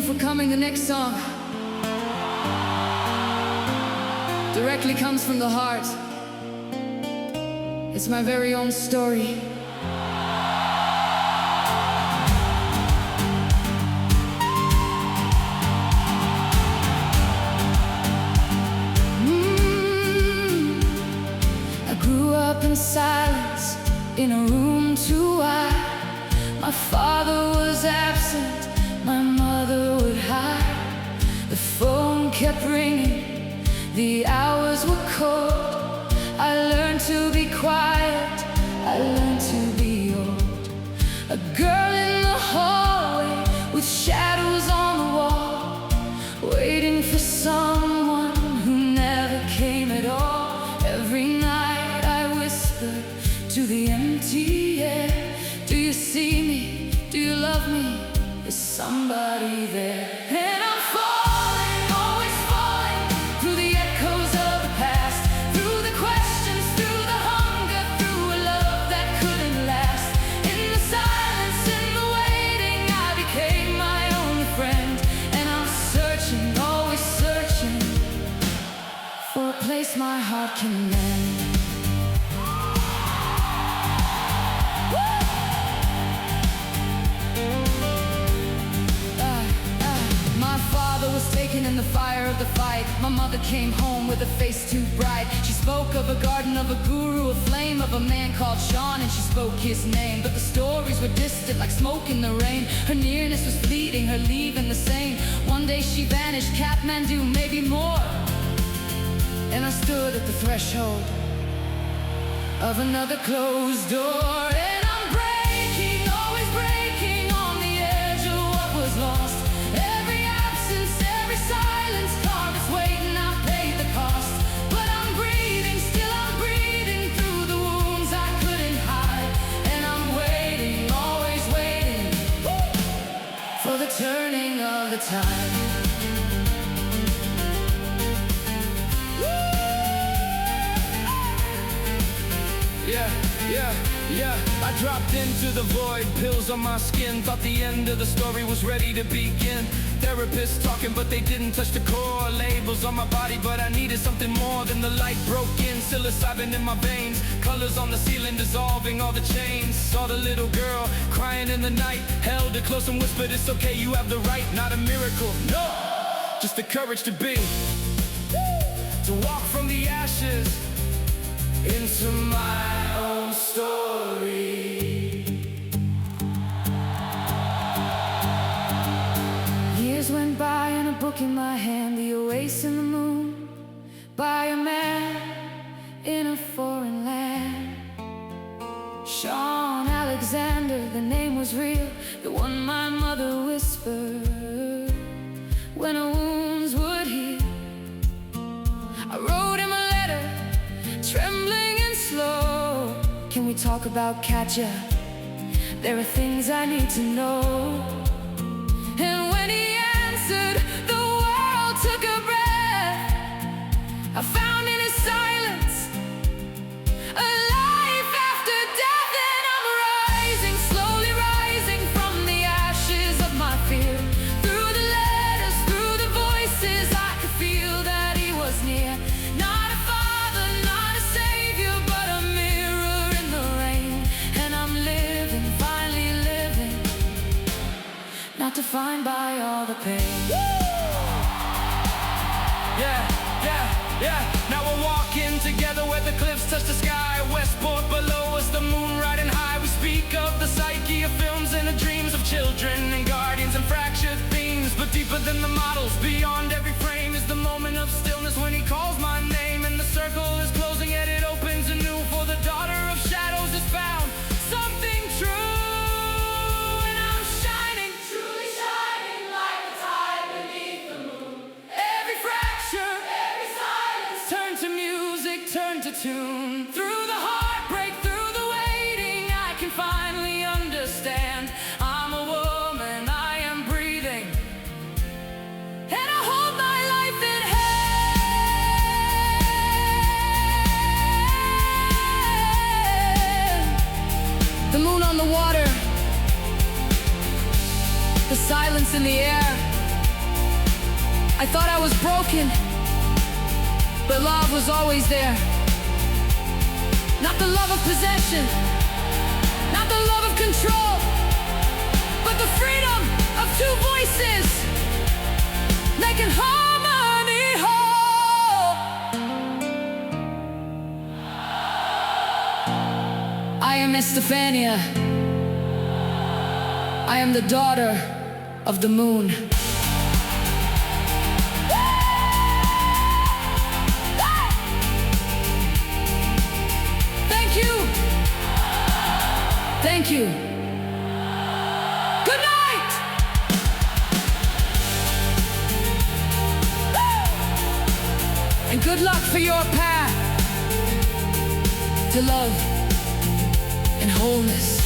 for coming. The next song directly comes from the heart. It's my very own story. I grew up in silence, in a room too wide. My father was absent, my mother would hide. The phone kept ringing, the hours were cold. I learned to be quiet, I learned to be old. A girl in the hallway with shadows on the wall, waiting for someone who never came at all. Every night I whispered to the empty air, do you see me? Do you love me? Is somebody there? And I'm falling, always falling, through the echoes of the past, through the questions, through the hunger, through a love that couldn't last. In the silence, in the waiting, I became my only friend. And I'm searching, always searching, for a place my heart can mend. In the fire of the fight, my mother came home with a face too bright. She spoke of a garden, of a guru, a flame, of a man called Sean, and she spoke his name. But the stories were distant like smoke in the rain. Her nearness was fleeting, her leaving the same. One day she vanished, Kathmandu, maybe more. And I stood at the threshold of another closed door. And I'm breaking, always breaking, on the edge of what was lost. Silence carved its weight and I paid the cost. But I'm breathing, still I'm breathing, through the wounds I couldn't hide. And I'm waiting, always waiting, for the turning of the tide. Yeah, I dropped into the void, pills on my skin. Thought the end of the story was ready to begin. Therapists talking, but they didn't touch the core. Labels on my body, but I needed something more. Then the light broke in, psilocybin in my veins. Colors on the ceiling, dissolving all the chains. Saw the little girl crying in the night, held her close and whispered, it's okay, you have the right. Not a miracle, no, just the courage to be, to walk from the ashes into my own story. Years went by and a book in my hand, the oasis in the moon, by a man in a foreign land. Sean Alexander, the name was real, the one my mother whispered when her wounds would heal. I wrote him a letter, trembling and slow. Can we talk about Katja? There are things I need to know. And when he answered, the world took a breath. I found in his silence a life after death. And I'm rising, slowly rising from the ashes of my fear. Through the letters, through the voices, I could feel that he was near. Not a father, not a savior, but a mirror in the rain. And I'm living, finally living, not defined by all the pain. Yeah. Now we're walking together where the cliffs touch the sky. Westport below us, the moon riding high. We speak of the psyche of films and the dreams of children and guardians and fractured themes. But deeper than the models, beyond every frame, is the moment of stillness when he calls my name. And the circle is closing, yet it opens anew. For the daughter of shadows has found something true. And I'm shining, truly shining, like the tide beneath the moon. Every fracture, every silence, turn to music, turn to tune. Through the heartbreak, through the waiting, I can finally understand. I'm a woman, I am breathing, and I hold my life in hand. The moon on the water, the silence in the air. I thought I was broken, but love was always there. Not the love of possession, not the love of control, but the freedom of two voices making harmony whole. I am Estefania. I am the daughter of the moon. Thank you. Good night. And good luck for your path to love and wholeness.